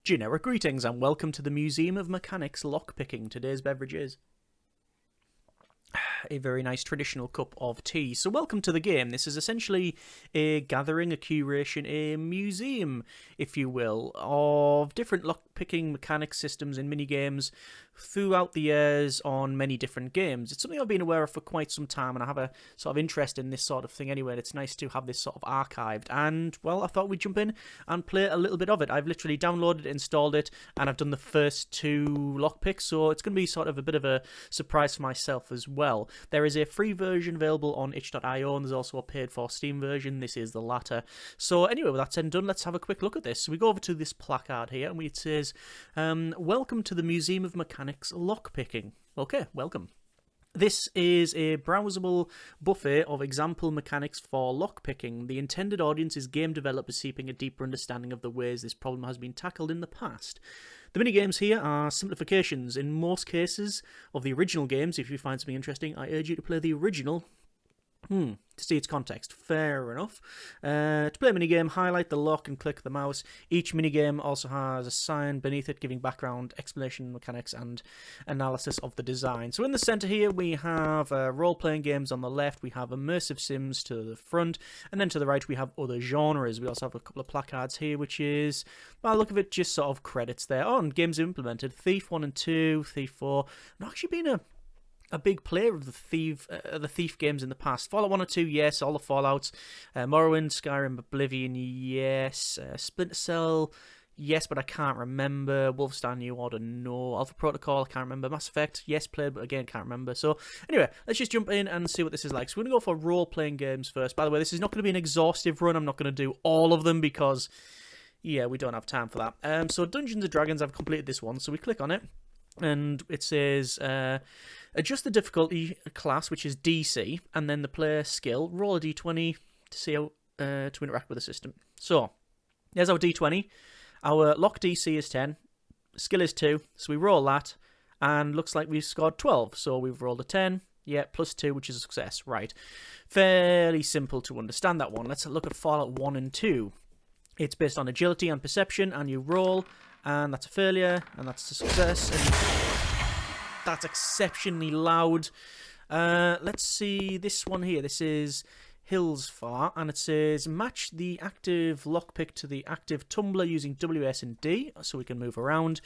Generic greetings and welcome to the Museum of Mechanics Lockpicking. Today's beverage is a very nice traditional cup of tea. So welcome to the game. This is essentially a gathering, a curation, a museum, if you will, of different lockpicking mechanics systems and minigames throughout the years on many different games. It's something I've been aware of for quite some time, and I have a sort of interest in this sort of thing anyway, and it's nice to have this sort of archived. And, well, I thought we'd jump in and play a little bit of it. I've literally downloaded it, installed it, and I've done the first two lockpicks, so it's going to be sort of a bit of a surprise for myself as well. There is a free version available on itch.io, and there's also a paid-for Steam version. This is the latter. So anyway, with that said and done, let's have a quick look at this. So we go over to this placard here, and it says, welcome to the Museum of Mechanics Lockpicking. Okay, welcome. This is a browsable buffet of example mechanics for lockpicking. The intended audience is game developers seeking a deeper understanding of the ways this problem has been tackled in the past. The minigames here are simplifications. In most cases of the original games, if you find something interesting, I urge you to play the original to see its context. Fair enough. To play a minigame, highlight the lock and click the mouse. Each minigame also has a sign beneath it giving background, explanation, mechanics, and analysis of the design. So in the centre here, we have role-playing games on the left, we have immersive sims to the front, and then to the right we have other genres. We also have a couple of placards here, which is, by the look of it, just sort of credits there. Oh, and games implemented. Thief 1 and 2, Thief 4. Not actually been a big player of the Thief games in the past. Fallout 1 or 2, yes. All the Fallouts. Morrowind, Skyrim, Oblivion, yes. Splinter Cell, yes, but I can't remember. Wolfenstein New Order, no. Alpha Protocol, I can't remember. Mass Effect, yes, played, but again, can't remember. So anyway, let's just jump in and see what this is like. So we're going to go for role-playing games first. By the way, this is not going to be an exhaustive run. I'm not going to do all of them because, yeah, we don't have time for that. So Dungeons & Dragons, I've completed this one. So we click on it, and it says adjust the difficulty class, which is DC, and then the player skill. Roll a d20 to see how to interact with the system. So there's our d20. Our lock DC is 10, skill is 2, so we roll that, and looks like we've scored 12. So we've rolled a 10, yeah, plus 2, which is a success. Right, fairly simple to understand that one. Let's look at Fallout 1 and 2. It's based on agility and perception, and you roll, and that's a failure, and that's a success, and that's exceptionally loud. Let's see this one here. This is Hillsfar, and it says match the active lockpick to the active tumbler using WS and D, so we can move around.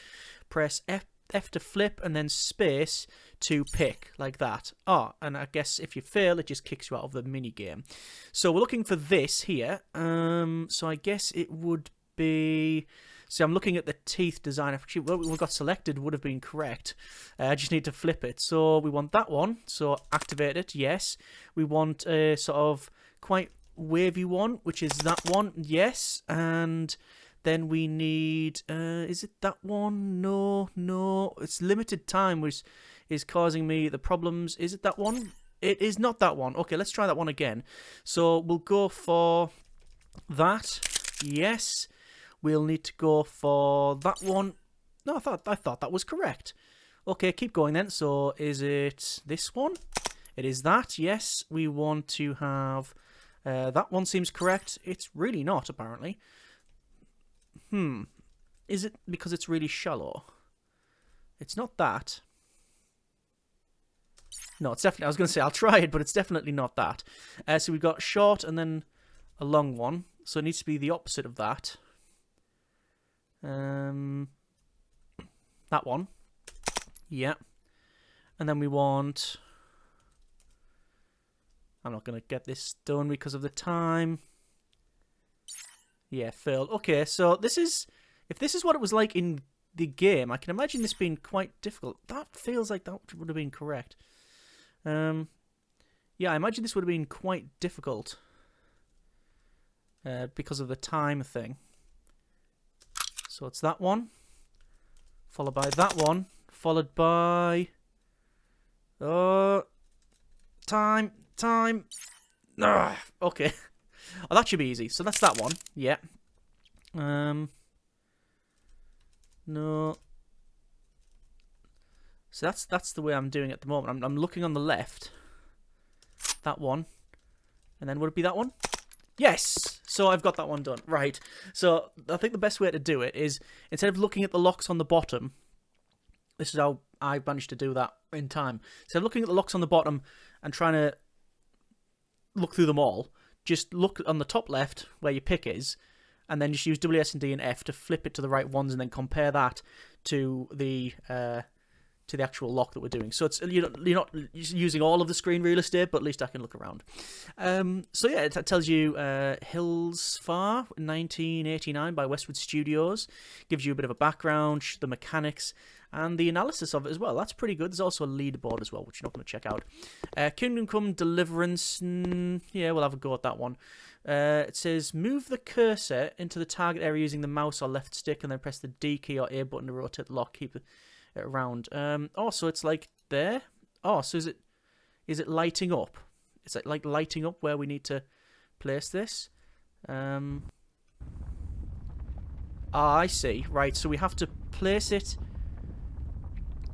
Press F to flip, and then space to pick, like that. Oh, and I guess if you fail, it just kicks you out of the mini game. So we're looking for this here. So I guess it would be. See, I'm looking at the teeth design. Actually, what we got selected would have been correct. I just need to flip it. So we want that one. So activate it, yes. We want a sort of quite wavy one, which is that one, yes. And then we need, is it that one? No. It's limited time, which is causing me the problems. Is it that one? It is not that one. Okay, let's try that one again. So we'll go for that, yes. We'll need to go for that one. No, I thought that was correct. Okay, keep going then. So is it this one? It is that, yes. We want to have... that one seems correct. It's really not, apparently. Is it because it's really shallow? It's not that. No, it's definitely... I was going to say, I'll try it, but it's definitely not that. So we've got short and then a long one. So it needs to be the opposite of that. That one, yeah, and then we want, I'm not going to get this done because of the time, yeah, failed. Okay, so this is, if this is what it was like in the game, I can imagine this being quite difficult. That feels like that would have been correct. Yeah, I imagine this would have been quite difficult because of the time thing. So it's that one, followed by that one, followed by... time. Okay. Oh, that should be easy. So that's that one. Yeah. No. So that's the way I'm doing it at the moment. I'm looking on the left. That one. And then would it be that one? Yes! So I've got that one done. Right. So I think the best way to do it is, instead of looking at the locks on the bottom, this is how I managed to do that in time. So looking at the locks on the bottom and trying to look through them all, just look on the top left where your pick is, and then just use WSD and F to flip it to the right ones, and then compare that to the actual lock that we're doing. So it's you're not using all of the screen real estate, but at least I can look around. So yeah, it tells you Hills Far, 1989 by Westwood Studios. Gives you a bit of a background, the mechanics, and the analysis of it as well. That's pretty good. There's also a leaderboard as well, which you're not going to check out. Kingdom Come Deliverance. Yeah, we'll have a go at that one. It says, move the cursor into the target area using the mouse or left stick, and then press the D key or A button to rotate the lock. Keep it around. Oh, so it's like there. Oh, so is it lighting up? Is it like lighting up where we need to place this? I see. Right, so we have to place it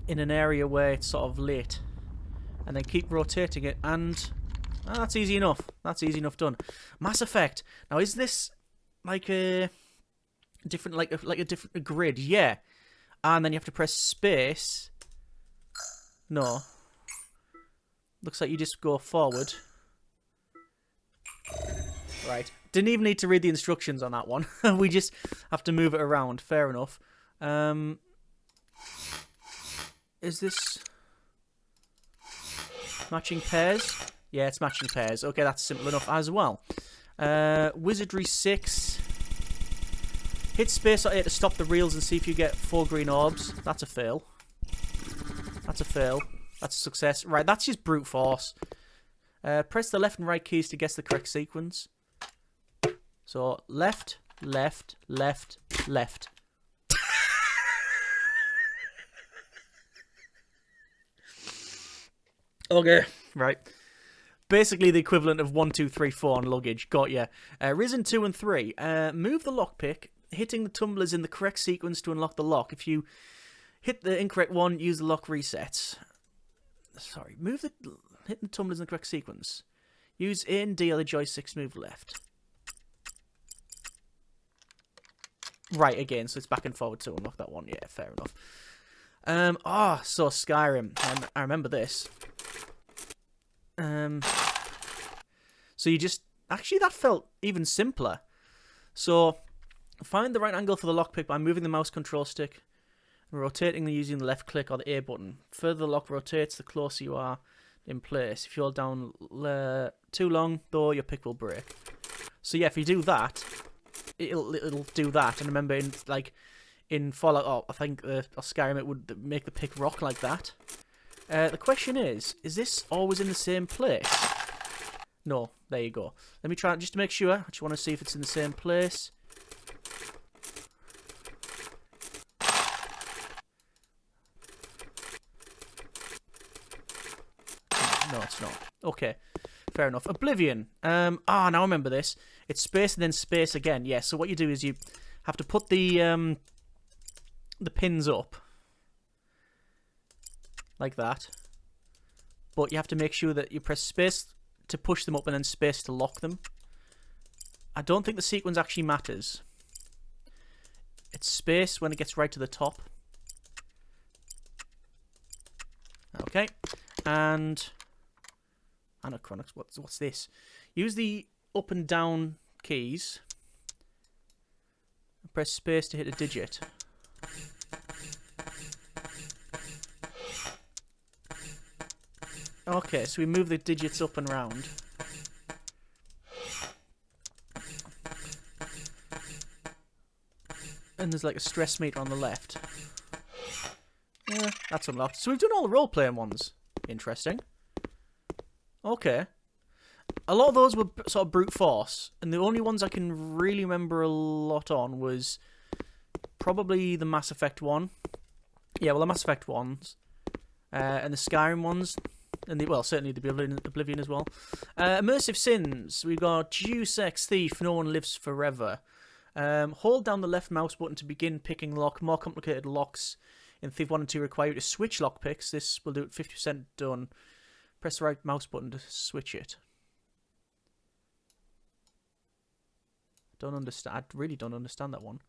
in an area where it's sort of lit, and then keep rotating it, and that's easy enough. That's easy enough done. Mass Effect. Now, is this like a different, like a different grid? Yeah. And then you have to press space. No. Looks like you just go forward. Right. Didn't even need to read the instructions on that one. We just have to move it around. Fair enough. Is this matching pairs? Yeah, it's matching pairs. Okay, that's simple enough as well. Wizardry 6. Hit space or A to stop the reels and see if you get 4 green orbs. That's a fail. That's a fail. That's a success. Right, that's just brute force. Press the left and right keys to guess the correct sequence. So, left, left, left, left. Okay, right. Basically the equivalent of 1, 2, 3, 4 on luggage. Got ya. Risen 2 and 3. Move the lockpick, hitting the tumblers in the correct sequence to unlock the lock. If you hit the incorrect one, use the lock resets. Sorry, hit the tumblers in the correct sequence. Use A and D on the joysticks, move left. Right, again, so it's back and forward to unlock that one. Yeah, fair enough. So Skyrim. I remember this. So you just... Actually, that felt even simpler. So, find the right angle for the lockpick by moving the mouse control stick and rotating using the left click or the A button. Further the lock rotates, the closer you are in place. If you hold down too long, though, your pick will break. So yeah, if you do that, it'll do that. And remember, in Fallout, I think, or Skyrim, it would make the pick rock like that. The question is this always in the same place? No, there you go. Let me try just to make sure. I just want to see if it's in the same place. No, it's not. Okay, fair enough. Oblivion. Now I remember this. It's space and then space again. Yeah, so what you do is you have to put the pins up. Like that. But you have to make sure that you press space to push them up and then space to lock them. I don't think the sequence actually matters. It's space when it gets right to the top. Okay. And Anachronics, what's this? Use the up and down keys. Press space to hit a digit. Okay, so we move the digits up and round. And there's like a stress meter on the left. Yeah, that's unlocked. So we've done all the role-playing ones. Interesting. Okay. A lot of those were sort of brute force, and the only ones I can really remember a lot on was probably the Mass Effect one. Yeah, well, the Mass Effect ones. And the Skyrim ones. And certainly the Oblivion as well. Immersive Sins. We've got Deus Ex, Thief, No One Lives Forever. Hold down the left mouse button to begin picking lock. More complicated locks in Thief 1 and 2 require you to switch lock picks. This will do it 50% done. Press the right mouse button to switch it. Don't understand. I really don't understand that one.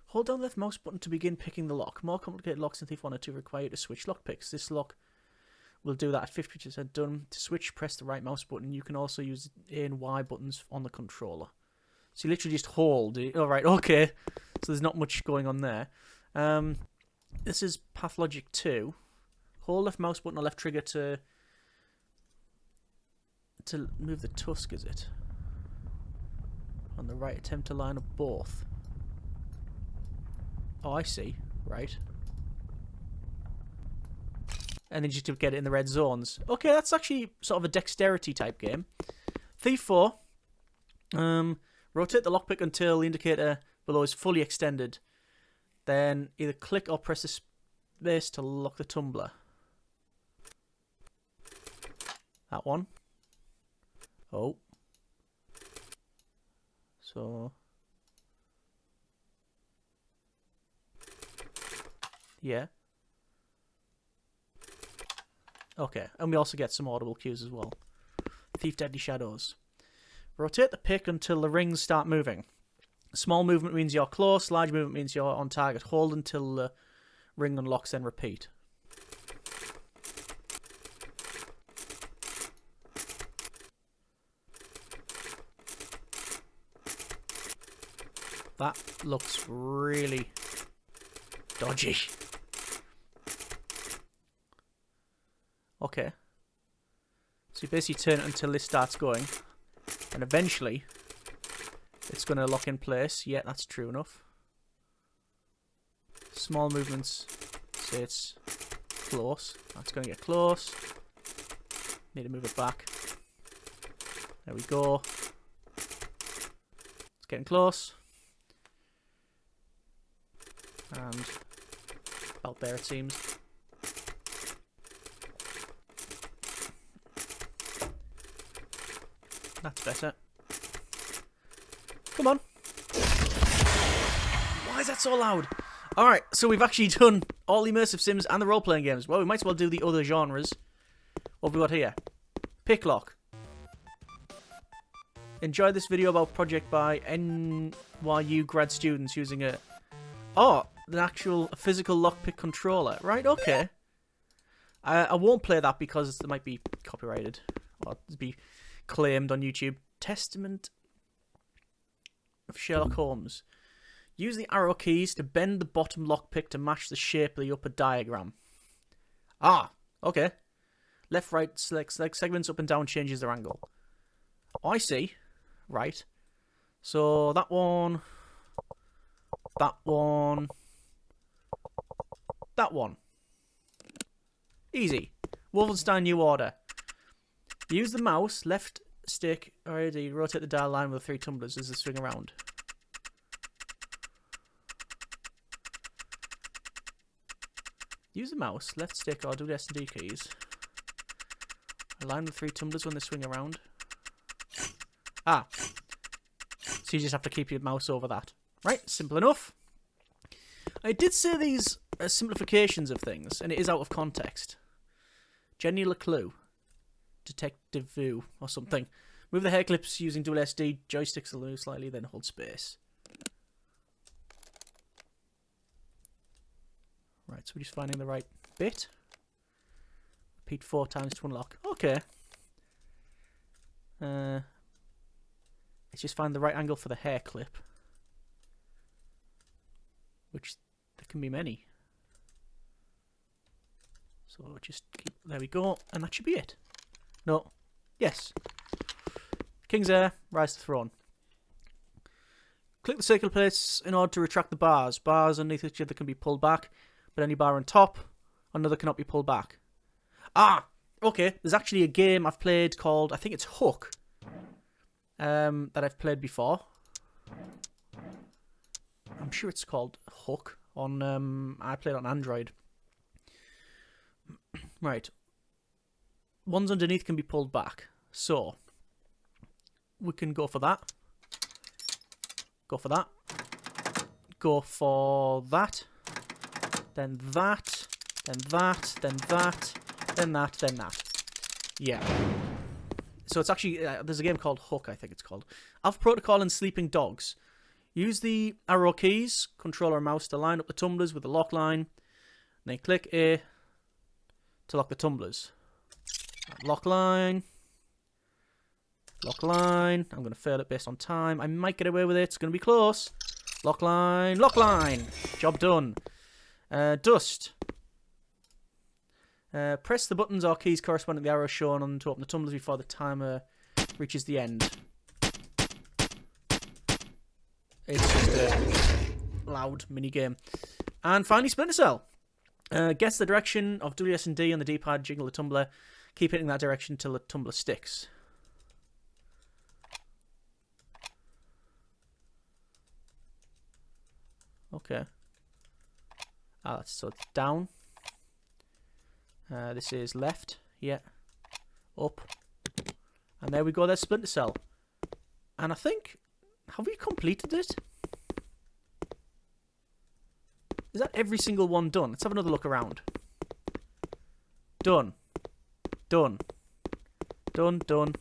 Hold down the left mouse button to begin picking the lock. More complicated locks in Thief 1 or 2 require you to switch lockpicks. This lock will do that at 50% done. To switch, press the right mouse button. You can also use A and Y buttons on the controller. So you literally just hold it. All right, okay. So there's not much going on there. This is Pathologic 2. Hold left mouse button or left trigger to move the tusk, is it? On the right, attempt to line up both. Oh, I see. Right. And then just to get it in the red zones. Okay, that's actually sort of a dexterity type game. Thief 4. Rotate the lockpick until the indicator below is fully extended. Then either click or press the space to lock the tumbler. That one. Oh. So. Yeah. Okay, and we also get some audible cues as well. Thief Deadly Shadows. Rotate the pick until the rings start moving. Small movement means you're close, large movement means you're on target. Hold until the ring unlocks, then repeat. That looks really dodgy. Okay. So you basically turn it until this starts going. And eventually, it's going to lock in place. Yeah, that's true enough. Small movements say it's close. That's going to get close. Need to move it back. There we go. It's getting close. And about there it seems. That's better. Come on. Why is that so loud? Alright, so we've actually done all the immersive sims and the role-playing games. Well, we might as well do the other genres. What have we got here? Pick lock. Enjoy this video about project by NYU grad students using an actual physical lockpick controller. Right, okay. I won't play that because it might be copyrighted. Or be claimed on YouTube. Testament of Sherlock Holmes. Use the arrow keys to bend the bottom lockpick to match the shape of the upper diagram. Ah, okay. Left, right, select segments up and down changes their angle. Oh, I see. Right. So that one. That one. That one. Easy. Wolfenstein New Order. Use the mouse, left stick, already rotate the dial line with the 3 tumblers as they swing around. Use the mouse, left stick, or do the S&D keys. Align the 3 tumblers when they swing around. Ah. So you just have to keep your mouse over that. Right, simple enough. I did say these are simplifications of things, and it is out of context. Jenny Leclue. Detective View or something. Move the hair clips using dual SD. Joysticks will move slightly, then hold space. Right, so we're just finding the right bit. Repeat 4 times to unlock. Okay. Let's just find the right angle for the hair clip. Which, there can be many. So just keep, there we go, and that should be it. No. Yes. King's Heir, Rise to the Throne. Click the circle plates in order to retract the bars. Bars underneath each other can be pulled back, but any bar on top, another cannot be pulled back. Ah! Okay, there's actually a game I've played called, I think it's Hook, that I've played before. I'm sure it's called Hook. I played on Android. Right. Ones underneath can be pulled back. So, we can go for that. Go for that. Go for that. Then that. Then that. Then that. Then that. Then that. Yeah. So it's actually, there's a game called Hook, I think it's called. Alpha Protocol and Sleeping Dogs. Use the arrow keys, controller and mouse to line up the tumblers with the lock line. Then click A to lock the tumblers. Lock line. Lock line. I'm going to fail it based on time. I might get away with it. It's going to be close. Lock line. Lock line. Job done. Dust. Press the buttons or keys corresponding to the arrow shown on to open the tumblers before the timer reaches the end. It's just a loud minigame. And finally, Splinter Cell. Guess the direction of W, S, and D on the D-pad, jiggle the tumbler. Keep hitting that direction till the tumbler sticks. Okay. So it's down. This is left. Yeah. Up. And there we go, there's Splinter Cell. And I think... Have we completed it? Is that every single one done? Let's have another look around. Done. Done. Done, done.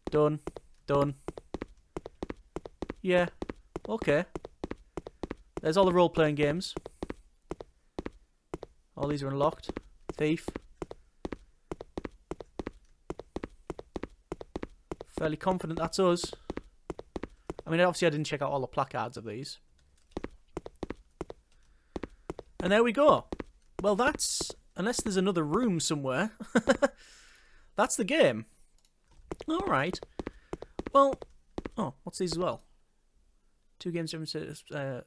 Done. Done. Yeah. Okay. There's all the role-playing games. All these are unlocked. Thief. Fairly confident that's us. I mean, obviously I didn't check out all the placards of these. And there we go. Well, that's... Unless there's another room somewhere. That's the game. Alright. Well... Oh, what's these as well? 2 games, a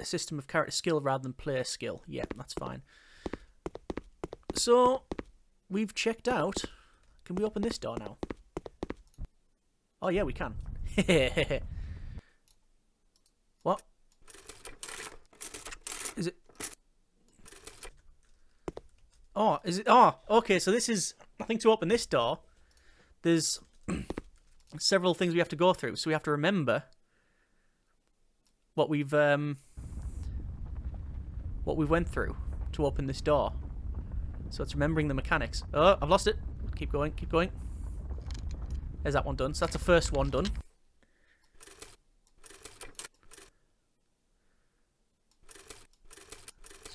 system of character skill rather than player skill. Yeah, that's fine. So, we've checked out... Can we open this door now? Oh, yeah, we can. What? Is it? Oh, is it? Oh, okay, so this is... I think to open this door, there's several things we have to go through. So we have to remember what we went through to open this door. So it's remembering the mechanics. Oh, I've lost it. Keep going, keep going. There's that one done. So that's the first one done. So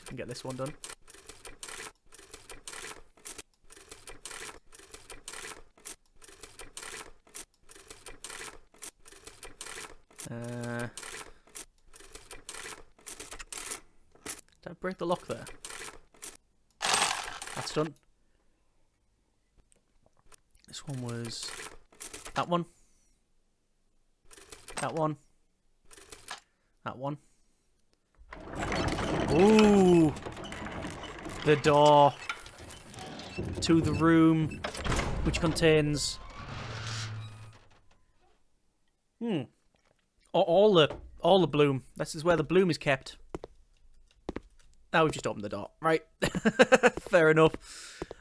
we can get this one done. Did I break the lock there? That's done. This one was... That one. That one. That one. Ooh! The door to the room which contains... all the bloom. This is where the bloom is kept. Now we've just opened the door. Right. Fair enough.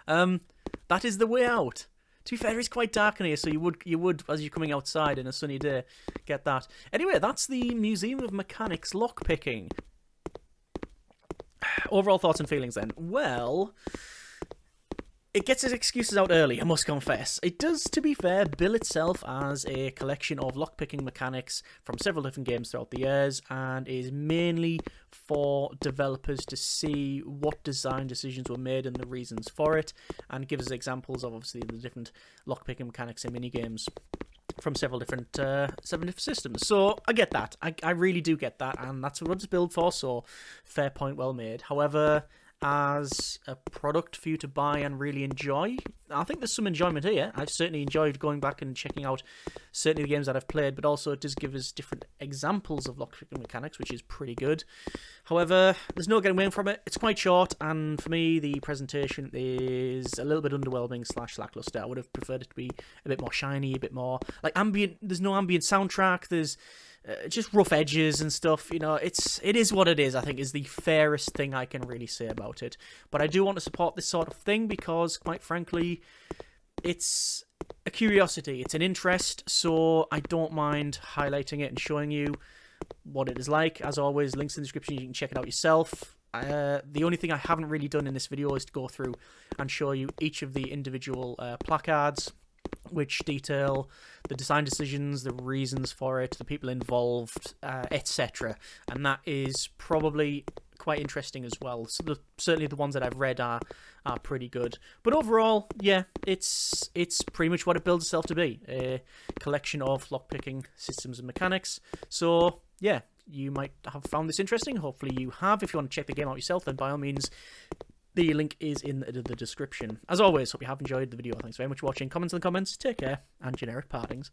That is the way out. To be fair, it's quite dark in here, so you would, as you're coming outside in a sunny day, get that. Anyway, that's the Museum of Mechanics Lockpicking. Overall thoughts and feelings then. Well, it gets its excuses out early, I must confess. It does, to be fair, bill itself as a collection of lockpicking mechanics from several different games throughout the years, and is mainly for developers to see what design decisions were made and the reasons for it, and gives us examples of, obviously, the different lockpicking mechanics and minigames from several different systems. So I get that. I really do get that, and that's what it's built for, so fair point, well made. However, as a product for you to buy and really enjoy, I think there's some enjoyment here. I've certainly enjoyed going back and checking out certainly the games that I've played, but also it does give us different examples of lockpicking mechanics, which is pretty good. However, there's no getting away from it. It's quite short, and for me, the presentation is a little bit underwhelming / lackluster. I would have preferred it to be a bit more shiny, a bit more like ambient. There's no ambient soundtrack. There's just rough edges and stuff. You know, it is what it is, I think, is the fairest thing I can really say about it. But I do want to support this sort of thing because, quite frankly, it's a curiosity, it's an interest, so I don't mind highlighting it and showing you what it is like. As always, links in the description, you can check it out yourself. The only thing I haven't really done in this video is to go through and show you each of the individual placards which detail the design decisions, the reasons for it, the people involved, etc. And that is probably quite interesting as well. So certainly the ones that I've read are pretty good. But overall, yeah, it's pretty much what it builds itself to be, a collection of lockpicking systems and mechanics. So yeah, you might have found this interesting. Hopefully you have. If you want to check the game out yourself, then by all means, the link is in the description. As always, hope you have enjoyed the video. Thanks very much for watching. Comments in the comments. Take care, and generic partings.